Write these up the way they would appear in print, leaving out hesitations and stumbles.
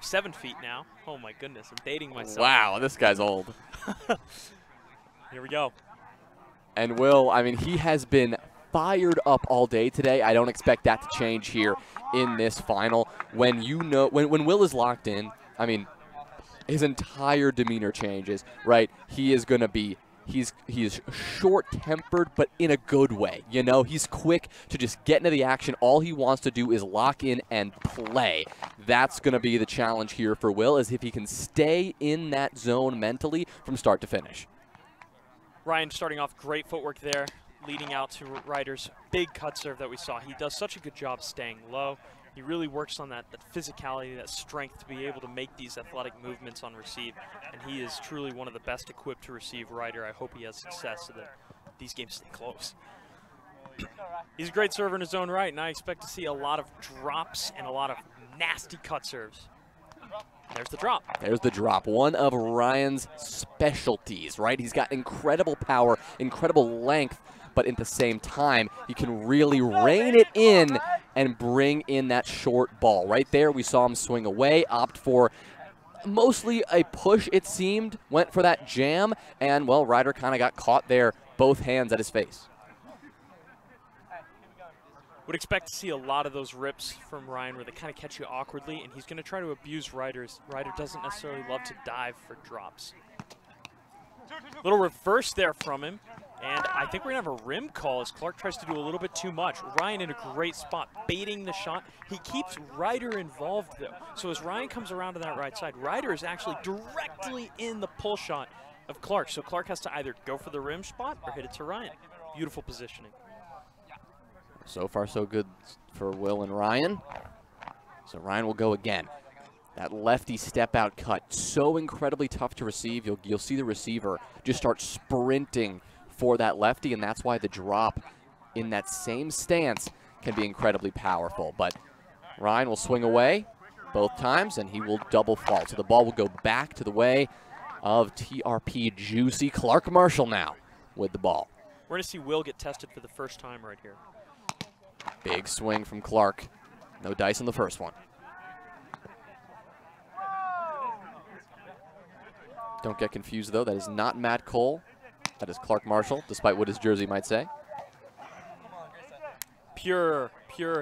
7 feet now. Oh my goodness, I'm dating myself. Wow, this guy's old. Here we go. And Will, I mean, he has been fired up all day today. I don't expect that to change here in this final. When when Will is locked in, I mean, his entire demeanor changes, right? He is going to be, he's short-tempered, but in a good way, you know? He's quick to just get into the action. All he wants to do is lock in and play. That's going to be the challenge here for Will, is if he can stay in that zone mentally from start to finish. Ryan starting off great footwork there, leading out to Ryder's big cut serve that we saw. He does such a good job staying low. He really works on that physicality, that strength to be able to make these athletic movements on receive. And he is truly one of the best equipped to receive Ryder. I hope he has success so that these games stay close. He's a great server in his own right, and I expect to see a lot of drops and a lot of nasty cut serves. There's the drop. There's the drop. One of Ryan's specialties, right? He's got incredible power, incredible length, but at the same time, he can really rein it in and bring in that short ball. Right there, we saw him swing away, opt for mostly a push, it seemed, went for that jam, and, well, Ryder kind of got caught there, both hands at his face. Would expect to see a lot of those rips from Ryan where they kind of catch you awkwardly, and he's going to try to abuse Ryder's. Ryder doesn't necessarily love to dive for drops. Little reverse there from him, and I think we're going to have a rim call as Clark tries to do a little bit too much. Ryan in a great spot, baiting the shot. He keeps Ryder involved, though. So as Ryan comes around to that right side, Ryder is actually directly in the pull shot of Clark. So Clark has to either go for the rim spot or hit it to Ryan. Beautiful positioning. So far, so good for Will and Ryan. So Ryan will go again. That lefty step-out cut, so incredibly tough to receive. You'll see the receiver just start sprinting for that lefty, and that's why the drop in that same stance can be incredibly powerful. But Ryan will swing away both times, and he will double fault. So the ball will go back to the way of TRP Juicy. Clark Marshall now with the ball. We're going to see Will get tested for the first time right here. Big swing from Clark. No dice on the first one. Don't get confused, though. That is not Matt Cole. That is Clark Marshall, despite what his jersey might say. Pure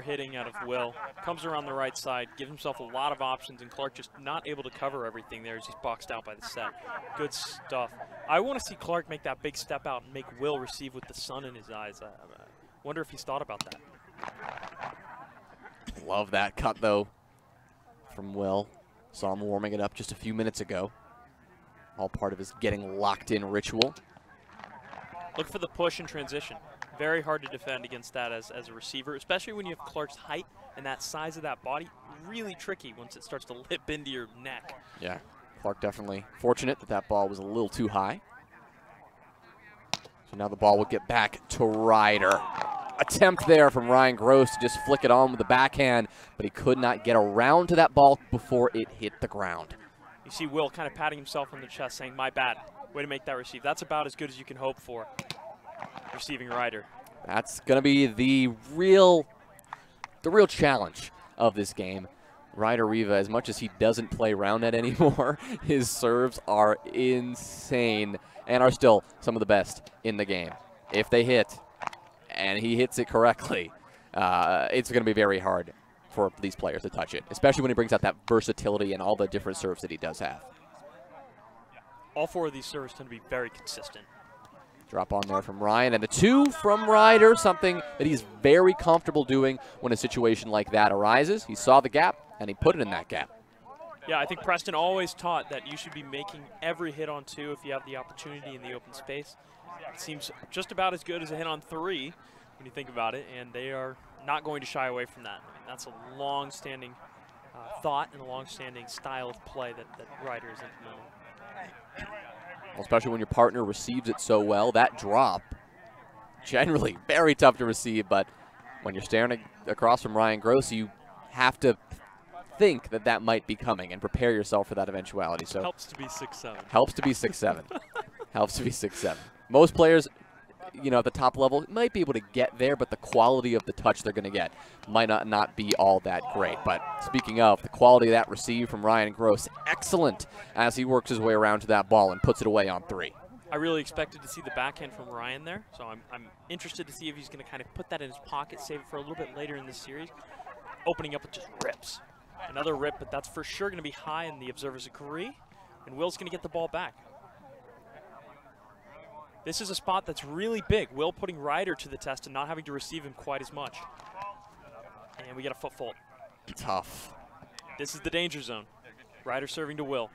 hitting out of Will. Comes around the right side, gives himself a lot of options, and Clark just not able to cover everything there as he's boxed out by the set. Good stuff. I want to see Clark make that big step out and make Will receive with the sun in his eyes. I wonder if he's thought about that. Love that cut, though, from Will. Saw him warming it up just a few minutes ago. All part of his getting locked in ritual. Look for the push and transition. Very hard to defend against that as a receiver, especially when you have Clark's height and that size of that body. Really tricky once it starts to lip into your neck. Yeah, Clark definitely fortunate that that ball was a little too high. So now the ball will get back to Ryder. Attempt there from Ryan Gross to just flick it on with the backhand, but he could not get around to that ball before it hit the ground. You see Will kind of patting himself on the chest saying, my bad, way to make that receive. That's about as good as you can hope for receiving Ryder. That's going to be the real challenge of this game. Ryder Riva, as much as he doesn't play round net anymore, his serves are insane and are still some of the best in the game. If they hit, and he hits it correctly, it's going to be very hard for these players to touch it, especially when he brings out that versatility and all the different serves that he does have. All four of these serves tend to be very consistent. Drop on there from Ryan, and the two from Ryder, something that he's very comfortable doing when a situation like that arises. He saw the gap, and he put it in that gap. Yeah, I think Preston always taught that you should be making every hit on two if you have the opportunity in the open space. It seems just about as good as a hit on three when you think about it, and they are not going to shy away from that. I mean, that's a long-standing thought and a long-standing style of play that Ryder is implementing. Well, especially when your partner receives it so well. That drop, generally very tough to receive, but when you're staring across from Ryan Gross, you have to think that that might be coming and prepare yourself for that eventuality. So helps to be 6'7". Helps to be 6'7". Helps to be 6'7". Most players, you know, at the top level, might be able to get there, but the quality of the touch they're going to get might not be all that great. But speaking of, the quality of that receive from Ryan Gross, excellent as he works his way around to that ball and puts it away on 3. I really expected to see the backhand from Ryan there, so I'm interested to see if he's going to kind of put that in his pocket, save it for a little bit later in this series. Opening up with just rips. Another rip, but that's for sure going to be high, and the observers agree, and Will's going to get the ball back. This is a spot that's really big. Will putting Ryder to the test and not having to receive him quite as much. And we get a foot fault. Tough. This is the danger zone. Ryder serving to Will.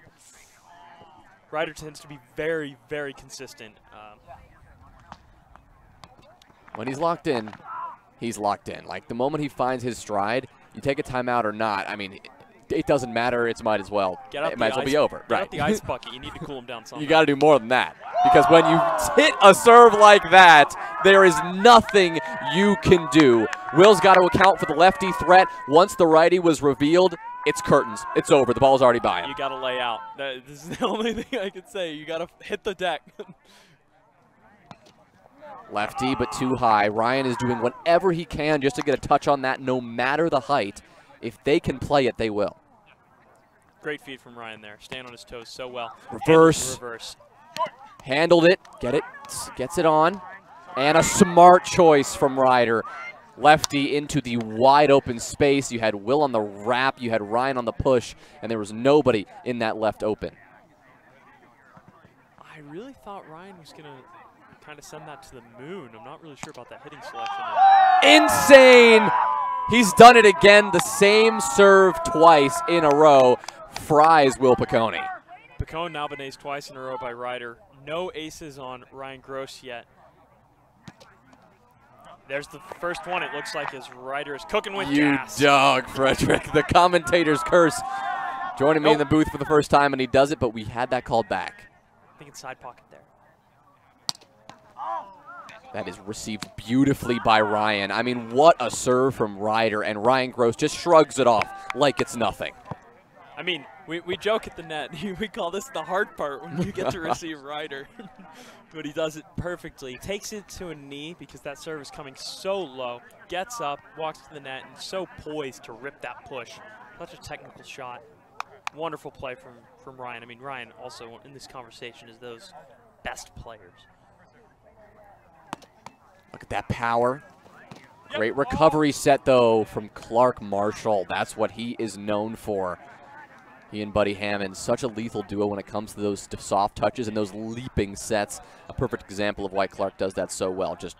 Ryder tends to be very, very consistent. When he's locked in, he's locked in. Like, the moment he finds his stride, you take a timeout or not, I mean, it doesn't matter. It might as well. It might as well be over. Get out the ice bucket. You need to cool him down somehow. You got to do more than that. Because when you hit a serve like that, there is nothing you can do. Will's got to account for the lefty threat. Once the righty was revealed, it's curtains. It's over. The ball's already by him. You got to lay out. This is the only thing I can say. You got to hit the deck. Lefty, but too high. Ryan is doing whatever he can just to get a touch on that, no matter the height. If they can play it, they will. Great feed from Ryan there. Staying on his toes so well. Reverse. Handled it. Gets it on. And a smart choice from Ryder. Lefty into the wide open space. You had Will on the wrap. You had Ryan on the push. And there was nobody in that left open. I really thought Ryan was going to kind of send that to the moon. I'm not really sure about that hitting selection. Insane! He's done it again. The same serve twice in a row. Fries Will Picone. Picone now been aced twice in a row by Ryder. No aces on Ryan Gross yet. There's the first one. It looks like as Ryder is cooking with gas. You dog, Frederick. The commentator's curse. Joining me in the booth for the first time, and he does it, but we had that called back. I think it's side pocket there. That is received beautifully by Ryan. I mean, what a serve from Ryder, and Ryan Gross just shrugs it off like it's nothing. I mean, we joke at the net. We call this the hard part when you get to receive Ryder. But he does it perfectly. He takes it to a knee because that serve is coming so low. Gets up, walks to the net, and so poised to rip that push. Such a technical shot. Wonderful play from Ryan. I mean, Ryan also in this conversation is those best players. Look at that power. Great recovery set, though, from Clark Marshall. That's what he is known for. He and Buddy Hammond, such a lethal duo when it comes to those soft touches and those leaping sets. A perfect example of why Clark does that so well. Just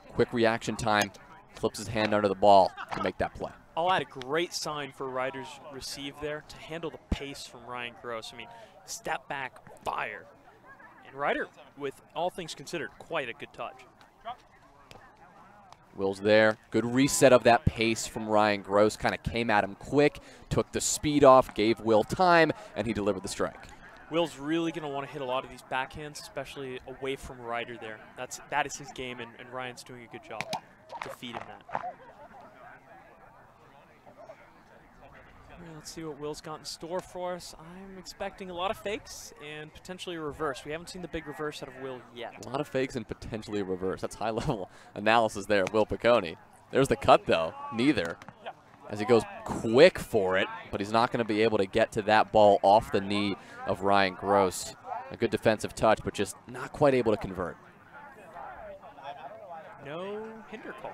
quick reaction time, flips his hand under the ball to make that play. I'll add a great sign for Ryder's receive there to handle the pace from Ryan Gross. I mean, step back, fire. And Ryder, with all things considered, quite a good touch. Will's there. Good reset of that pace from Ryan Gross. Kind of came at him quick, took the speed off, gave Will time, and he delivered the strike. Will's really going to want to hit a lot of these backhands, especially away from Ryder there. That is his game, and Ryan's doing a good job to feed him that. Let's see what Will's got in store for us. I'm expecting a lot of fakes and potentially a reverse. We haven't seen the big reverse out of Will yet. A lot of fakes and potentially a reverse. That's high-level analysis there of Will Picone. There's the cut, though. Neither. As he goes quick for it, but he's not going to be able to get to that ball off the knee of Ryan Gross. A good defensive touch, but just not quite able to convert. No hinder call.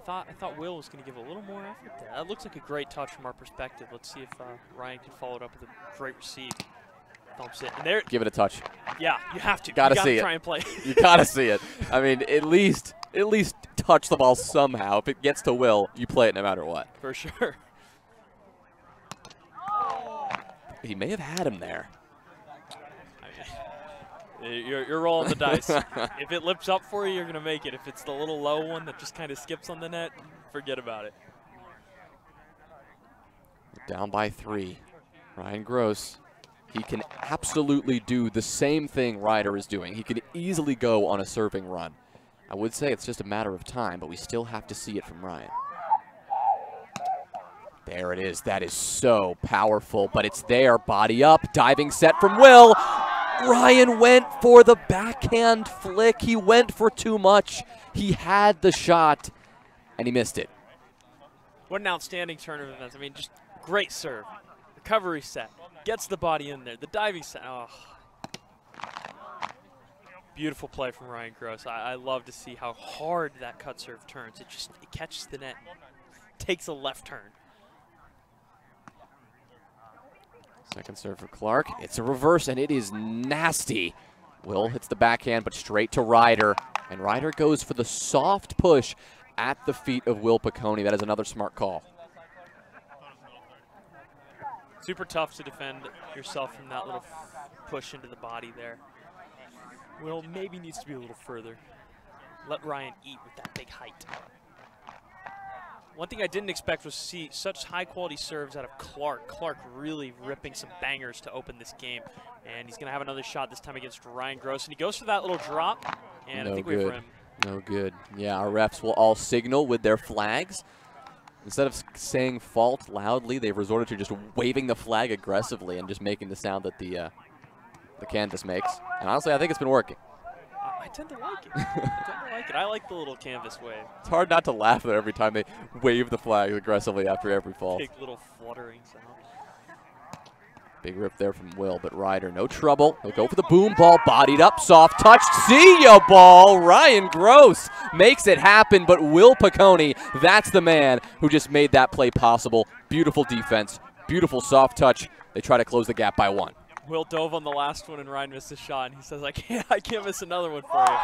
I thought Will was going to give a little more effort there. That looks like a great touch from our perspective. Let's see if Ryan can follow it up with a great receive. Thumps it. And there. Give it a touch. Yeah, you have to. Gotta see it. Try and play. You gotta see it. I mean, at least touch the ball somehow. If it gets to Will, you play it no matter what. For sure. He may have had him there. You're rolling the dice. If it lips up for you, you're going to make it. If it's the little low one that just kind of skips on the net, forget about it. Down by 3. Ryan Gross, he can absolutely do the same thing Ryder is doing. He can easily go on a serving run. I would say it's just a matter of time, but we still have to see it from Ryan. There it is. That is so powerful, but it's there. Body up. Diving set from Will. Ryan went for the backhand flick. He went for too much. He had the shot, and he missed it. What an outstanding turn of events. I mean, just great serve. Recovery set. Gets the body in there. The diving set. Oh. Beautiful play from Ryan Gross. I love to see how hard that cut serve turns. It catches the net, takes a left turn. Second serve for Clark. It's a reverse, and it is nasty. Will hits the backhand, but straight to Ryder. And Ryder goes for the soft push at the feet of Will Picone. That is another smart call. Super tough to defend yourself from that little push into the body there. Will maybe needs to be a little further. Let Ryan eat with that big height. One thing I didn't expect was to see such high-quality serves out of Clark. Clark really ripping some bangers to open this game. And he's going to have another shot this time against Ryan Gross. And he goes for that little drop, and I think we have rim. No good. Yeah, our refs will all signal with their flags. Instead of saying fault loudly, they've resorted to just waving the flag aggressively and just making the sound that the canvas makes. And honestly, I think it's been working. I tend to like it. I like the little canvas wave. It's hard not to laugh there every time they wave the flag aggressively after every fault. Big little fluttering sound. Big rip there from Will, but Ryder, no trouble. He'll go for the boom ball, bodied up, soft touched. See ya, ball. Ryan Gross makes it happen, but Will Picone, that's the man who just made that play possible. Beautiful defense, beautiful soft touch. They try to close the gap by one. Will dove on the last one, and Ryan missed a shot, and he says, I can't miss another one for you.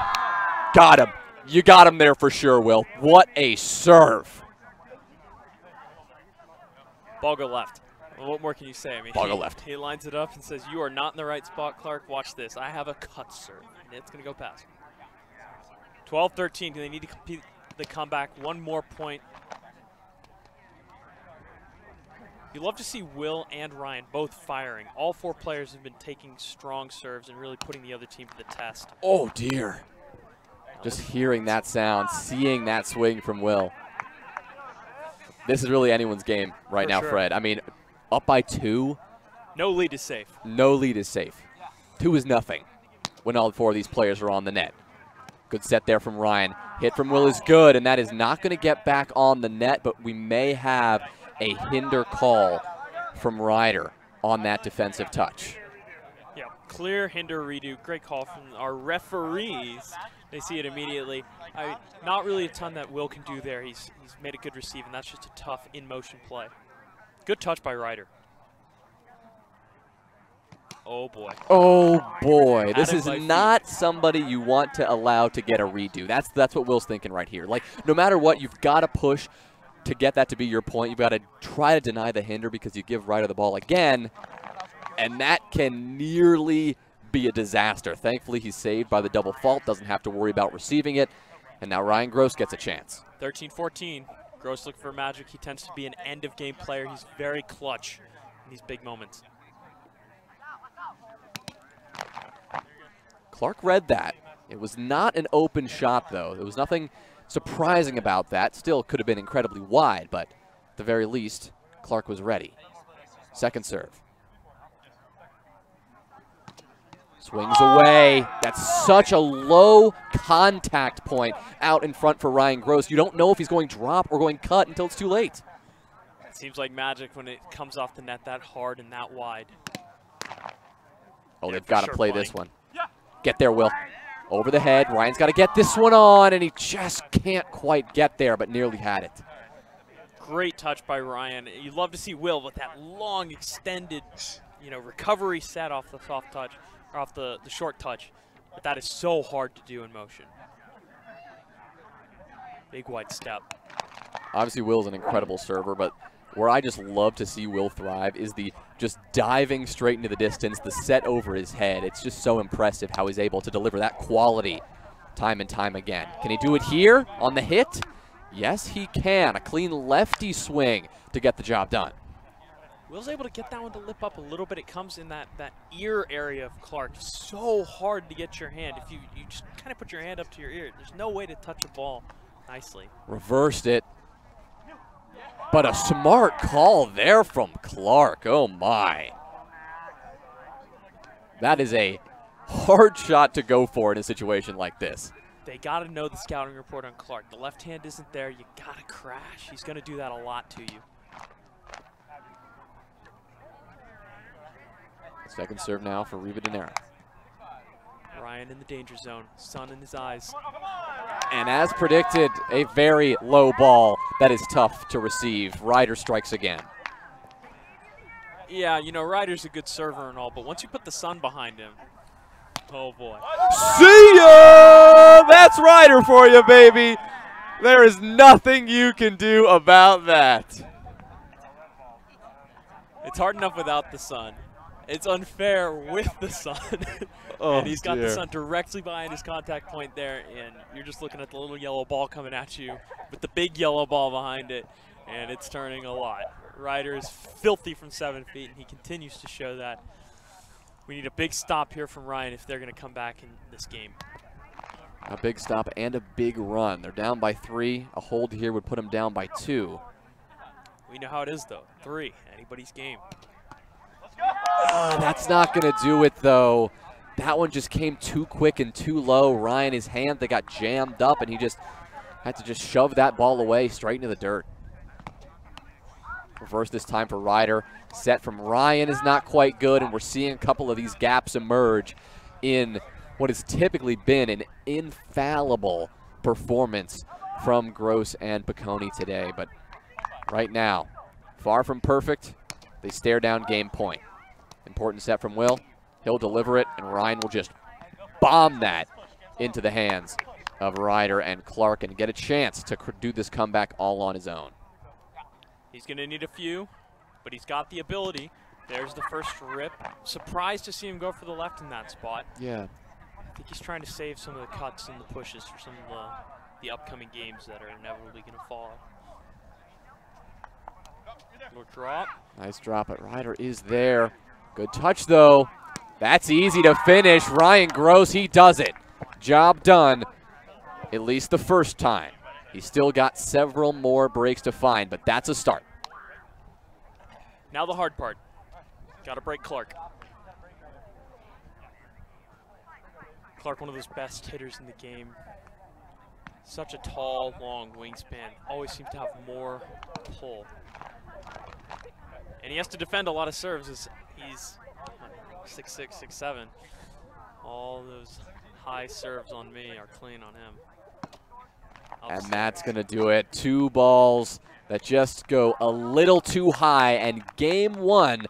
Got him. You got him there for sure, Will. What a serve. Ball go left. Well, what more can you say? I mean, ball go left. He lines it up and says, you are not in the right spot, Clark. Watch this. I have a cut serve, and it's going to go past. 12-13. They need to complete the comeback. One more point. You love to see Will and Ryan both firing. All four players have been taking strong serves and really putting the other team to the test. Oh, dear. Just hearing that sound, seeing that swing from Will. This is really anyone's game right now, sure. Fred. I mean, up by 2. No lead is safe. No lead is safe. 2 is nothing when all 4 of these players are on the net. Good set there from Ryan. Hit from Will is good, and that is not going to get back on the net, but we may have a hinder call from Ryder on that defensive touch. Yeah, clear hinder redo. Great call from our referees. They see it immediately. Not really a ton that Will can do there. He's made a good receive, and that's just a tough in-motion play. Good touch by Ryder. Oh, boy. Oh, boy. This is not somebody you want to allow to get a redo. That's what Will's thinking right here. Like, no matter what, you've got to push to get that to be your point. You've got to try to deny the hinder because you give Ryder the ball again, and that can nearly be a disaster. Thankfully, he's saved by the double fault, doesn't have to worry about receiving it, and now Ryan Gross gets a chance. 13-14. Gross looking for magic. He tends to be an end-of-game player. He's very clutch in these big moments. Clark read that. It was not an open shot, though. There was nothing surprising about that. Still could have been incredibly wide, but at the very least, Clark was ready. Second serve. Swings away. That's such a low contact point out in front for Ryan Gross. You don't know if he's going drop or going cut until it's too late. It seems like magic when it comes off the net that hard and that wide. Oh, they've got to play this one. Get there, Will. Over the head. Ryan's got to get this one on, and he just can't quite get there, but nearly had it. Great touch by Ryan. You love to see Will with that long, extended, recovery set off the soft touch, or off the short touch. But that is so hard to do in motion. Big wide step. Obviously, Will's an incredible server, but where I just love to see Will thrive is the just diving straight into the distance, the set over his head. It's just so impressive how he's able to deliver that quality time and time again. Can he do it here on the hit? Yes, he can. A clean lefty swing to get the job done. Will's able to get that one to lip up a little bit. It comes in that ear area of Clark. So hard to get your hand. If you just kind of put your hand up to your ear, there's no way to touch a ball nicely. Reversed it. But a smart call there from Clark. Oh, my. That is a hard shot to go for in a situation like this. They got to know the scouting report on Clark. The left hand isn't there. You got to crash. He's going to do that a lot to you. Second serve now for Riva de Nera. Ryan in the danger zone, sun in his eyes. And as predicted, a very low ball that is tough to receive. Ryder strikes again. Yeah, you know, Ryder's a good server and all, but once you put the sun behind him, oh boy. See ya! That's Ryder for you, baby. There is nothing you can do about that. It's hard enough without the sun. It's unfair with the sun. Oh, and he's got dear. the sun directly behind his contact point there, and you're just looking at the little yellow ball coming at you with the big yellow ball behind it, and it's turning a lot. Ryder is filthy from 7 feet, and he continues to show that. We need a big stop here from Ryan if they're going to come back in this game. A big stop and a big run. They're down by 3. A hold here would put them down by 2. We know how it is, though. 3, anybody's game. That's not going to do it, though. That one just came too quick and too low. Ryan, his hand, they got jammed up, and he just had to just shove that ball away straight into the dirt. Reverse this time for Ryder. Set from Ryan is not quite good, and we're seeing a couple of these gaps emerge in what has typically been an infallible performance from Gross and Picone today. But right now, far from perfect, they stare down game point. Important set from Will. He'll deliver it, and Ryan will just bomb that into the hands of Ryder and Clark and get a chance to do this comeback all on his own. He's going to need a few, but he's got the ability. There's the first rip. Surprised to see him go for the left in that spot. Yeah. I think he's trying to save some of the cuts and the pushes for some of the upcoming games that are inevitably going to follow. Little drop. Nice drop, but Ryder is there. Good touch, though. That's easy to finish. Ryan Gross, he does it. Job done, at least the first time. He's still got several more breaks to find, but that's a start. Now the hard part. Got to break Clark. Clark, one of those best hitters in the game. Such a tall, long wingspan. Always seems to have more pull. And he has to defend a lot of serves as he's 6'6", 6'7". All those high serves on me are clean on him. And that's going to do it. 2 balls that just go a little too high, and game 1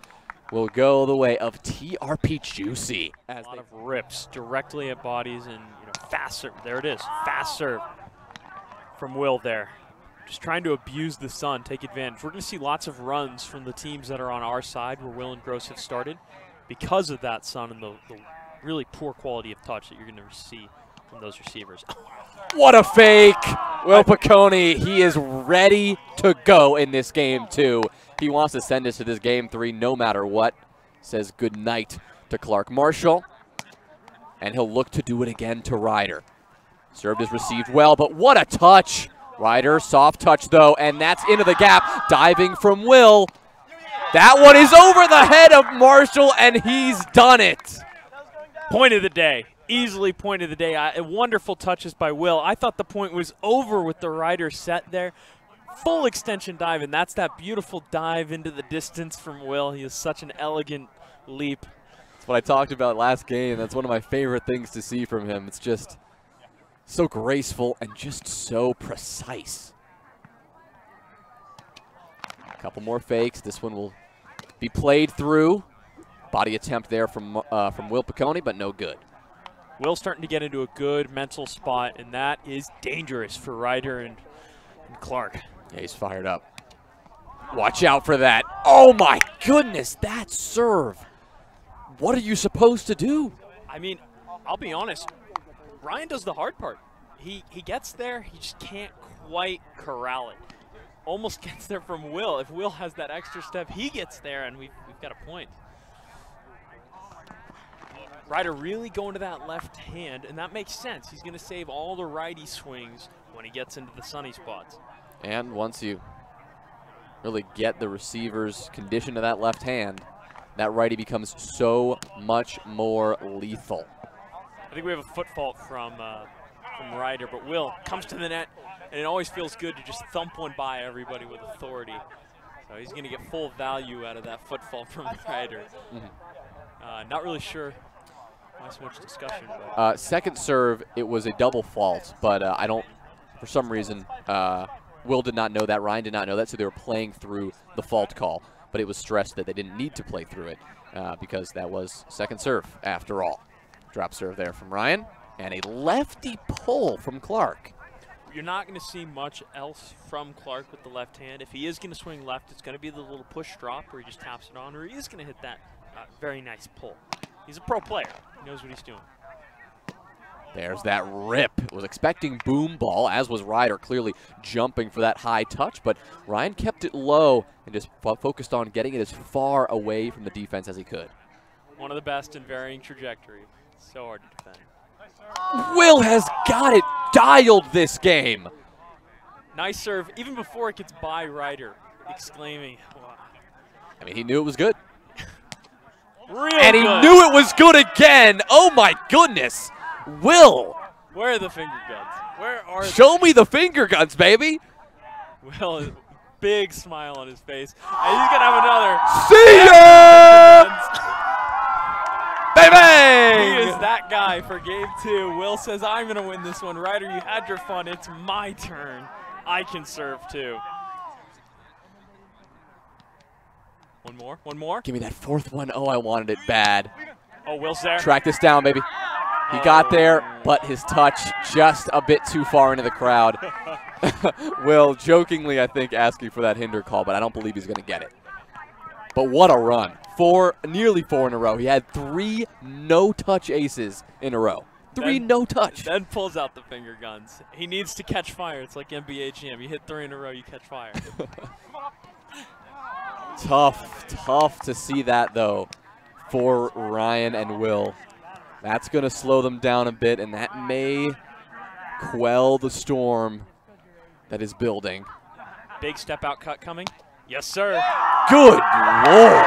will go the way of TRP Juicy. A lot of rips directly at bodies and fast serve. There it is, fast serve from Will there. Just trying to abuse the sun, take advantage. We're going to see lots of runs from the teams that are on our side where Will and Gross have started because of that sun and the really poor quality of touch that you're going to see from those receivers. What a fake! Will Picone, he is ready to go in this game, too. He wants to send us to this game 3 no matter what. Says good night to Clark Marshall. And he'll look to do it again to Ryder. Served is received well, but what a touch! Ryder, soft touch, though, and that's into the gap. Diving from Will. That one is over the head of Marshall, and he's done it. Point of the day. Easily point of the day. Wonderful touches by Will. I thought the point was over with the Ryder set there. Full extension dive, and that's that beautiful dive into the distance from Will. He is such an elegant leap. That's what I talked about last game. That's one of my favorite things to see from him. It's just so graceful and just so precise. A couple more fakes. This one will be played through. Body attempt there from Will Picone, but no good. Will's starting to get into a good mental spot, and that is dangerous for Ryder and Clark. Yeah, he's fired up. Watch out for that. Oh, my goodness, that serve. What are you supposed to do? I mean, I'll be honest. Ryan does the hard part. He gets there. He just can't quite corral it. Almost gets there from Will. If Will has that extra step, he gets there, and we've got a point. Ryder really going to that left hand, and that makes sense. He's going to save all the righty swings when he gets into the sunny spots. And once you really get the receiver's condition to that left hand, that righty becomes so much more lethal. I think we have a foot fault from Ryder, but Will comes to the net, and it always feels good to just thump one by everybody with authority. So he's going to get full value out of that foot fault from Ryder. Not really sure why so much discussion. But. Second serve, it was a double fault, but I don't, for some reason, Will did not know that, Ryan did not know that, so they were playing through the fault call. But it was stressed that they didn't need to play through it because that was second serve after all. Drop serve there from Ryan, and a lefty pull from Clark. You're not going to see much else from Clark with the left hand. If he is going to swing left, it's going to be the little push drop where he just taps it on, or he is going to hit that very nice pull. He's a pro player. He knows what he's doing. There's that rip. Was expecting boom ball, as was Ryder, clearly jumping for that high touch, but Ryan kept it low and just focused on getting it as far away from the defense as he could. One of the best in varying trajectory. So hard to defend. Will has got it dialed this game. Nice serve, even before it gets by Ryder, exclaiming, wow. I mean, he knew it was good. And he knew it was good again. Oh, my goodness. Will. Where are the finger guns? Where are Show me the finger guns, baby. Will, big smile on his face. And he's going to have another. See ya! Baby! He is that guy for game 2. Will says, I'm going to win this one. Ryder, you had your fun. It's my turn. I can serve too. One more. One more. Give me that fourth one. Oh, I wanted it bad. Oh, Will's there. Track this down, baby. He got there, but his touch just a bit too far into the crowd. Will jokingly, I think, asking for that hinder call, but I don't believe he's going to get it. But what a run. Nearly four in a row. He had 3 no-touch aces in a row. 3 no-touch. Then pulls out the finger guns. He needs to catch fire. It's like NBA Jam. You hit 3 in a row, you catch fire. Tough to see that, though, for Ryan and Will. That's going to slow them down a bit, and that may quell the storm that is building. Big step-out cut coming. Yes, sir. Good Lord.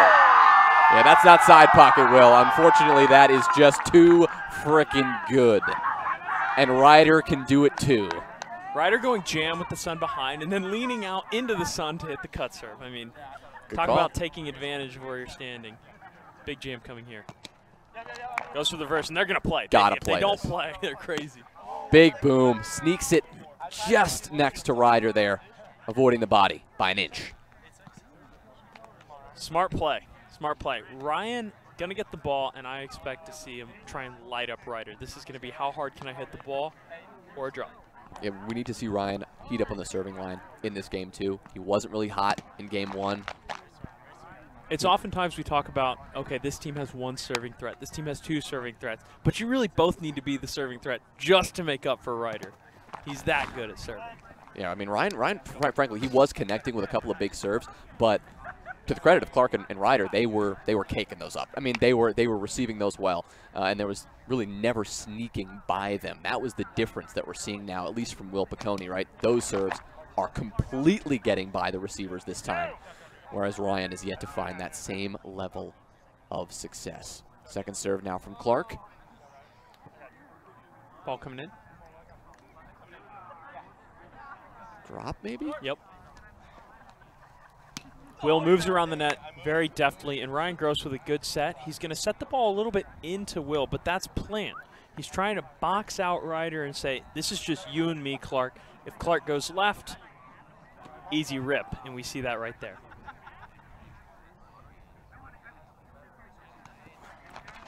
Yeah, that's not side pocket, Will. Unfortunately, that is just too frickin' good. And Ryder can do it, too. Ryder going jam with the sun behind and then leaning out into the sun to hit the cut serve. I mean, good talk call. About taking advantage of where you're standing. Big jam coming here. Goes for the verse, and they're going to play. Gotta if play they don't this. play, they're crazy. Big boom. Sneaks it just next to Ryder there, avoiding the body by an inch. Smart play. Smart play. Ryan going to get the ball, and I expect to see him try and light up Ryder. This is going to be how hard can I hit the ball or a drop. Yeah, we need to see Ryan heat up on the serving line in this game, too. He wasn't really hot in game 1. It's oftentimes we talk about, okay, this team has 1 serving threat, this team has 2 serving threats, but you really both need to be the serving threat just to make up for Ryder. He's that good at serving. Yeah, I mean, Ryan, quite frankly, he was connecting with a couple of big serves, but to the credit of Clark and Ryder, they were caking those up. I mean, they were receiving those well, and there was really never sneaking by them. That was the difference that we're seeing now, at least from Will Picone, right? Those serves are completely getting by the receivers this time, whereas Ryan is yet to find that same level of success. Second serve now from Clark. Ball coming in. Drop, maybe? Yep. Will moves around the net very deftly, and Ryan Gross with a good set. He's going to set the ball a little bit into Will, but that's planned. He's trying to box out Ryder and say, this is just you and me, Clark. If Clark goes left, easy rip, and we see that right there.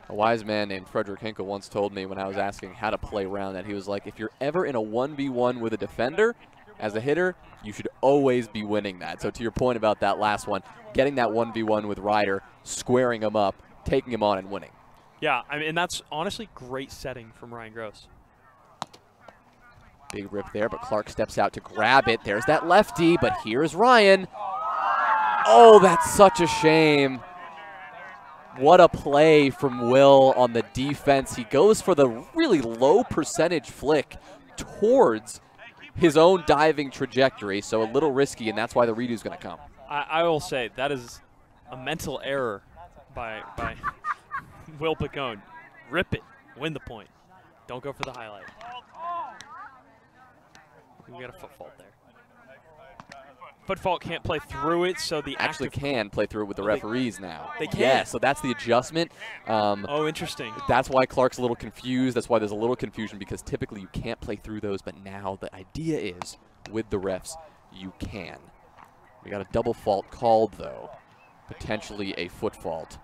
A wise man named Frederick Hinkle once told me when I was asking how to play around that, he was like, if you're ever in a 1v1 with a defender, as a hitter, you should always be winning that. So to your point about that last one, getting that 1v1 with Ryder, squaring him up, taking him on and winning. Yeah, I mean, and that's honestly great setting from Ryan Gross. Big rip there, but Clark steps out to grab it. There's that lefty, but here's Ryan. Oh, that's such a shame. What a play from Will on the defense. He goes for the really low percentage flick towards his own diving trajectory, so a little risky, and that's why the redo is going to come. I will say that is a mental error by Will Picone. Rip it, win the point. Don't go for the highlight. We got a foot fault there. Foot fault can't play through it, so the actually can play through it with the referees now. They can. Yeah, so that's the adjustment. Oh, interesting. That's why Clark's a little confused. That's why there's a little confusion, because typically you can't play through those, but now the idea is with the refs, you can. We got a double fault called, though. Potentially a foot fault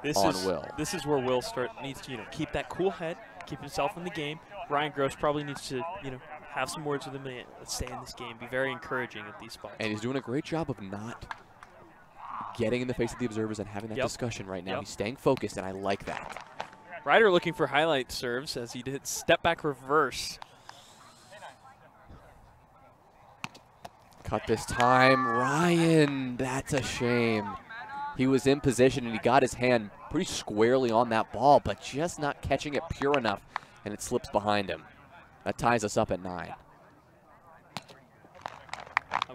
on Will. This is where Will needs to, keep that cool head, keep himself in the game. Ryan Gross probably needs to, have some words with him. Let's stay in this game. Be very encouraging at these spots. And he's doing a great job of not getting in the face of the observers and having that discussion right now. He's staying focused, and I like that. Ryder looking for highlight serves as he did step back reverse. Cut this time. Ryan, that's a shame. He was in position, and he got his hand pretty squarely on that ball, but just not catching it pure enough, and it slips behind him. That ties us up at 9.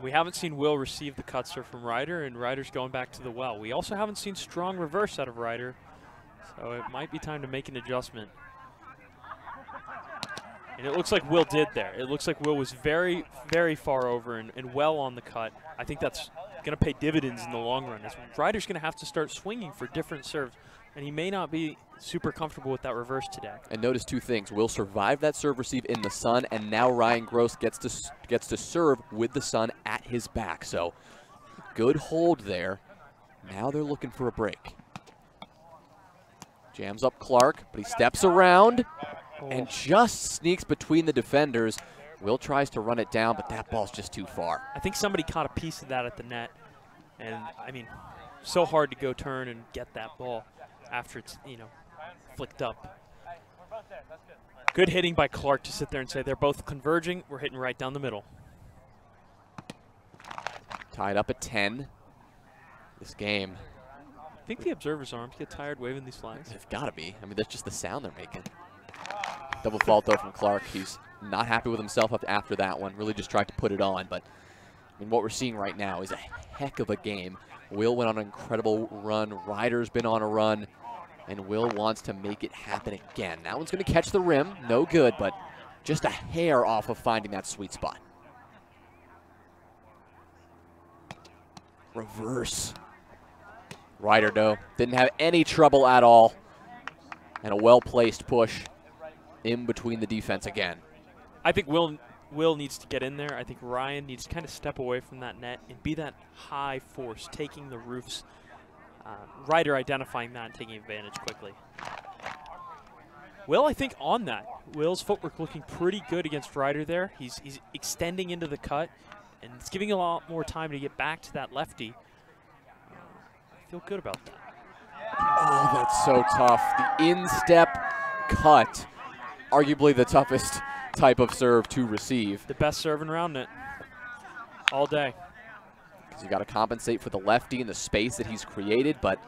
We haven't seen Will receive the cut serve from Ryder, and Ryder's going back to the well. We also haven't seen strong reverse out of Ryder, so it might be time to make an adjustment. And it looks like Will did there. It looks like Will was very, very far over and well on the cut. I think that's going to pay dividends in the long run. As Ryder's going to have to start swinging for different serves, and he may not be super comfortable with that reverse today. And notice 2 things. Will survive that serve receive in the sun, and now Ryan Gross gets to serve with the sun at his back. So good hold there. Now they're looking for a break. Jams up Clark, but he steps around and just sneaks between the defenders. Will tries to run it down, but that ball's just too far. I think somebody caught a piece of that at the net. And, I mean, so hard to go turn and get that ball after it's, flicked up. Good hitting by Clark to sit there and say they're both converging. We're hitting right down the middle. Tied up at 10. This game. I think the observers' arms get tired waving these flags. They've got to be. I mean, that's just the sound they're making. Double fault, though, from Clark. He's not happy with himself after that one. Really just tried to put it on. But, I mean, what we're seeing right now is a heck of a game. Will went on an incredible run. Ryder's been on a run. And Will wants to make it happen again. That one's going to catch the rim. No good, but just a hair off of finding that sweet spot. Reverse. Ryder, though, didn't have any trouble at all. And a well-placed push in between the defense again. I think Will needs to get in there. I think Ryan needs to kind of step away from that net and be that high force, taking the roofs. Ryder identifying that and taking advantage quickly. Will, I think, on that. Will's footwork looking pretty good against Ryder there. He's extending into the cut, and it's giving a lot more time to get back to that lefty. I feel good about that. Oh, that's so tough. The instep cut, arguably the toughest type of serve to receive. The best serving around net all day. Because you got to compensate for the lefty and the space that he's created, but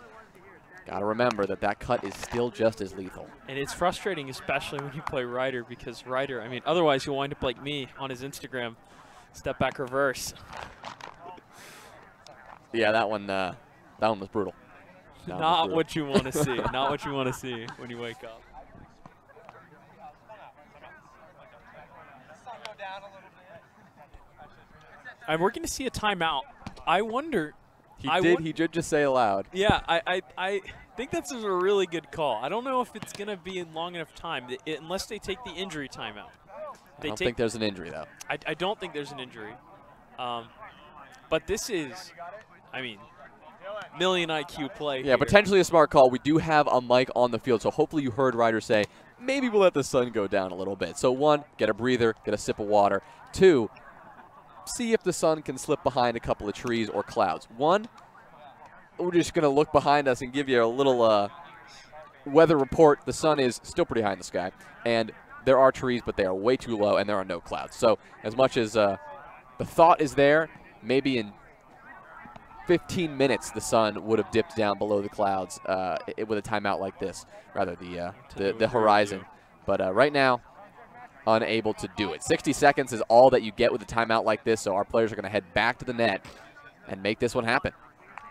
got to remember that that cut is still just as lethal. And it's frustrating, especially when you play Ryder, because Ryder, I mean, otherwise you'll wind up like me on his Instagram, step back reverse. Yeah, that one was brutal. Not what you want to see. Not what you want to see when you wake up. We're going to see a timeout. I wonder. He did just say aloud. Yeah, I think that's a really good call. I don't know if it's going to be in long enough time, unless they take the injury timeout. I don't think there's an injury, though. I don't think there's an injury. But this is, I mean, million IQ play. Yeah, potentially a smart call. We do have a mic on the field, so hopefully you heard Ryder say, maybe we'll let the sun go down a little bit. So 1, get a breather, get a sip of water. 2, see if the sun can slip behind a couple of trees or clouds. 1, we're just going to look behind us and give you a little weather report. The sun is still pretty high in the sky, and there are trees, but they are way too low, and there are no clouds. So as much as the thought is there, maybe in 15 minutes the sun would have dipped down below the clouds with a timeout like this, rather the horizon. But right now, unable to do it. 60 seconds is all that you get with a timeout like this, so our players are going to head back to the net and make this one happen.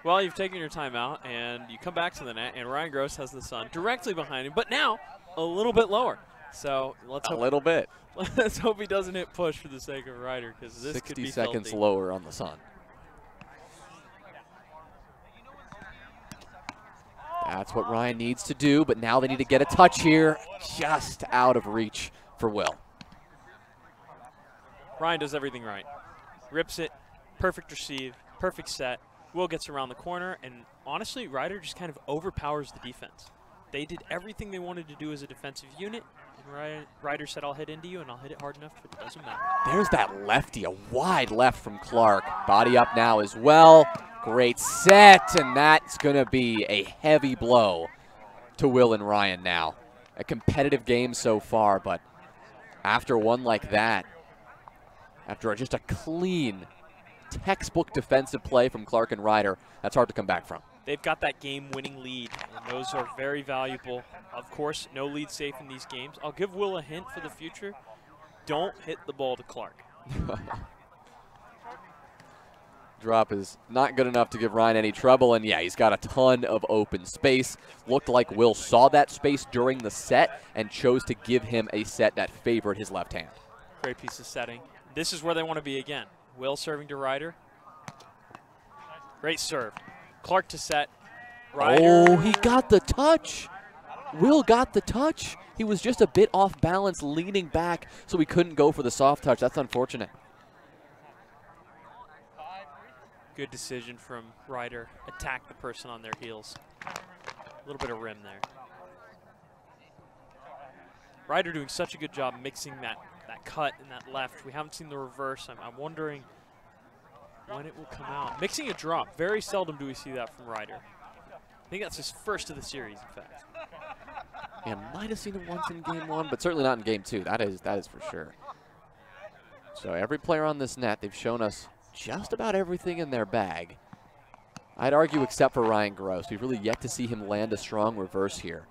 Well, you've taken your timeout, and you come back to the net, and Ryan Gross has the sun directly behind him, but now a little bit lower. So let's hope a little bit. Let's hope he doesn't hit push for the sake of Ryder, because this could be 60 seconds filthy. lower on the sun. That's what Ryan needs to do, but now they need to get a touch here. Just out of reach for Will. Ryan does everything right. Rips it, perfect receive, perfect set. Will gets around the corner, and honestly, Ryder just kind of overpowers the defense. They did everything they wanted to do as a defensive unit, and Ryder said, I'll hit into you, and I'll hit it hard enough, but it doesn't matter. There's that lefty, a wide left from Clark. Body up now as well. Great set, and that's going to be a heavy blow to Will and Ryan now. A competitive game so far, but after one like that, after just a clean, textbook defensive play from Clark and Ryder, that's hard to come back from. They've got that game-winning lead, and those are very valuable. Of course, no lead safe in these games. I'll give Will a hint for the future. Don't hit the ball to Clark. Drop is not good enough to give Ryan any trouble, and yeah, he's got a ton of open space. Looked like Will saw that space during the set and chose to give him a set that favored his left hand. Great piece of setting. This is where they want to be again. Will serving to Ryder. Great serve. Clark to set. Ryder. Oh, he got the touch. Will got the touch. He was just a bit off balance, leaning back, so he couldn't go for the soft touch. That's unfortunate. Good decision from Ryder. Attack the person on their heels. A little bit of rim there. Ryder doing such a good job mixing that cut and that left. We haven't seen the reverse. I'm wondering when it will come out. Mixing a drop. Very seldom do we see that from Ryder. I think that's his first of the series, in fact. Yeah, might have seen it once in game one, but certainly not in game two. That is for sure. So every player on this net, they've shown us just about everything in their bag. I'd argue except for Ryan Gross. We've really yet to see him land a strong reverse here.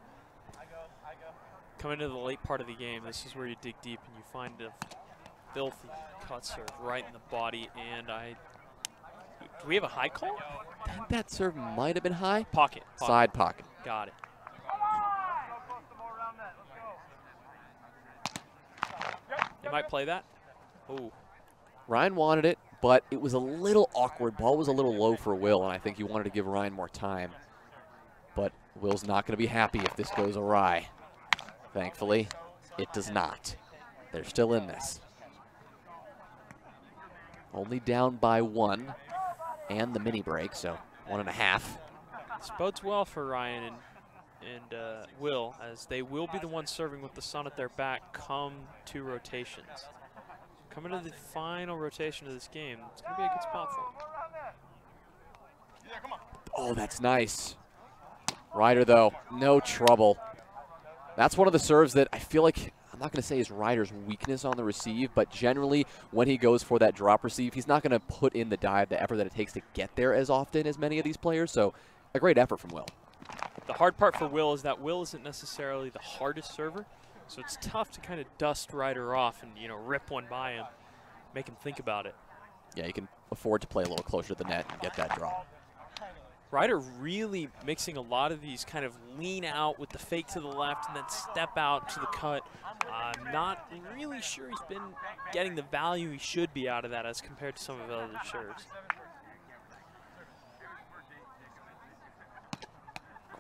Coming into the late part of the game, this is where you dig deep and you find a filthy cut serve right in the body. And do we have a high call? I think that serve might have been high. Pocket. Side pocket. Got it. They might play that. Ooh. Ryan wanted it, but it was a little awkward. Ball was a little low for Will, and I think he wanted to give Ryan more time. But Will's not going to be happy if this goes awry. Thankfully, it does not. They're still in this. Only down by one and the mini break, so 1.5. This bodes well for Ryan and Will, as they will be the ones serving with the sun at their back come 2 rotations. Coming to the final rotation of this game, it's going to be a good spot for him. Oh, that's nice. Ryder, though, no trouble. That's one of the serves that I feel like, I'm not going to say is Ryder's weakness on the receive, but generally when he goes for that drop receive, he's not going to put in the dive, the effort that it takes to get there as often as many of these players. So a great effort from Will. The hard part for Will is that Will isn't necessarily the hardest server, so it's tough to kind of dust Ryder off and, you know, rip one by him, make him think about it. Yeah, you can afford to play a little closer to the net and get that drop. Ryder really mixing a lot of these kind of lean out with the fake to the left and then step out to the cut. Not really sure he's been getting the value he should be out of that as compared to some of the other serves.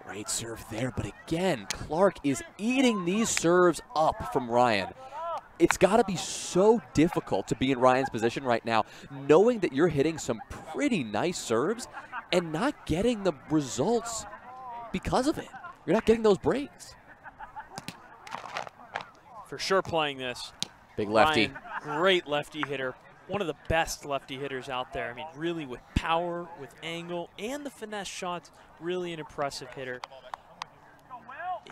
Great serve there, but again, Clark is eating these serves up from Ryan. It's got to be so difficult to be in Ryan's position right now, knowing that you're hitting some pretty nice serves and not getting the results because of it. You're not getting those breaks. For sure playing this. Big lefty. Ryan, great lefty hitter. One of the best lefty hitters out there. I mean, really with power, with angle, and the finesse shots, really an impressive hitter.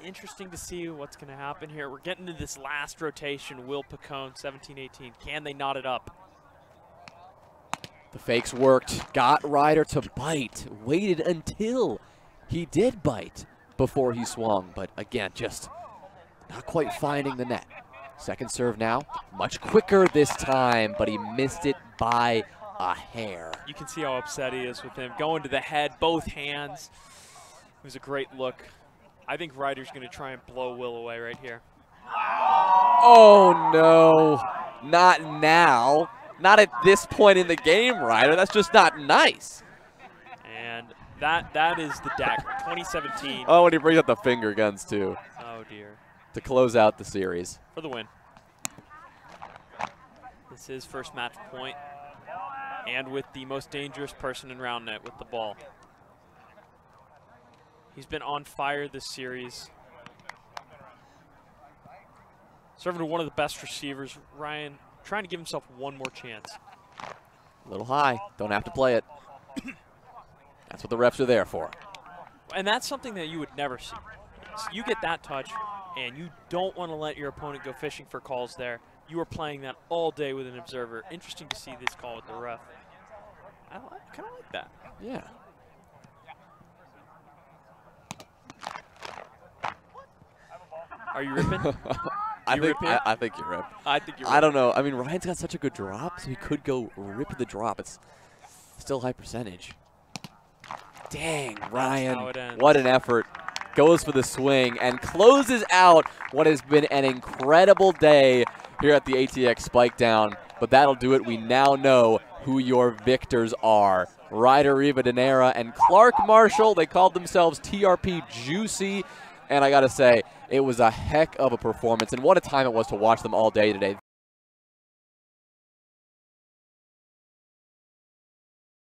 Interesting to see what's going to happen here. We're getting to this last rotation. Will Picone, 17-18. Can they knot it up? The fakes worked. Got Ryder to bite. Waited until he did bite before he swung. But again, just not quite finding the net. Second serve now. Much quicker this time, but he missed it by a hair. You can see how upset he is with him. Going to the head, both hands. It was a great look. I think Ryder's going to try and blow Will away right here. Oh, no. Not now. Not at this point in the game, Ryder. That's just not nice. And that is the dagger. 2017. Oh, when he brings up the finger guns, too. Oh, dear. To close out the series. For the win. This is first match point. And with the most dangerous person in round net with the ball. He's been on fire this series. Serving to one of the best receivers, Ryan, trying to give himself one more chance. A little high. Don't have to play it. That's what the refs are there for. And that's something that you would never see. So you get that touch, and you don't want to let your opponent go fishing for calls there. You are playing that all day with an observer. Interesting to see this call with the ref. I kind of like that. Yeah. Are you ripping? I think you're ripped. I think you're ripping. I don't know. I mean, Ryan's got such a good drop, so he could go rip the drop. It's still high percentage. Dang, Ryan. What an effort. Goes for the swing and closes out what has been an incredible day here at the ATX Spikedown. But that'll do it. We now know who your victors are. Ryder Riva and Clark Marshall. They called themselves TRP Juicy. And I got to say, it was a heck of a performance. And what a time it was to watch them all day today.